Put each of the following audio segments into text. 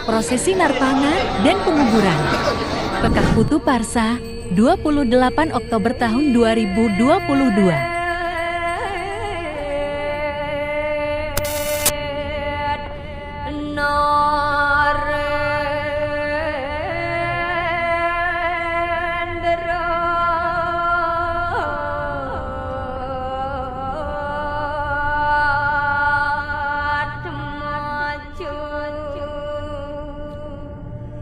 Prosesi narpana dan penguburan. Pekah Putu Parsa, 28 Oktober tahun 2022.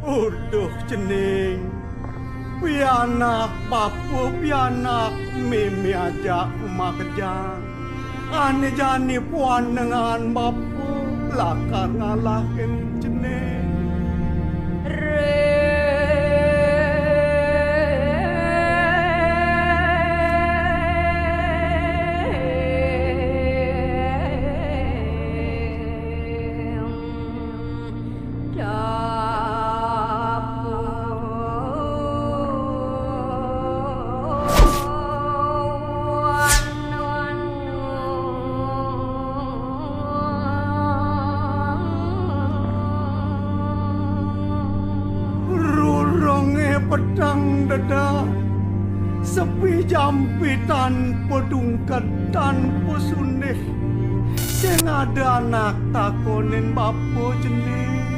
Uduh cening, pianak papu pianak mimi aja emak kejang. Ane jani puan dengan bapu lakar ngalahin cening. Pedang dada sepi jampitan pedungkat tanpa sunih sing ada anak takonin bapo jenis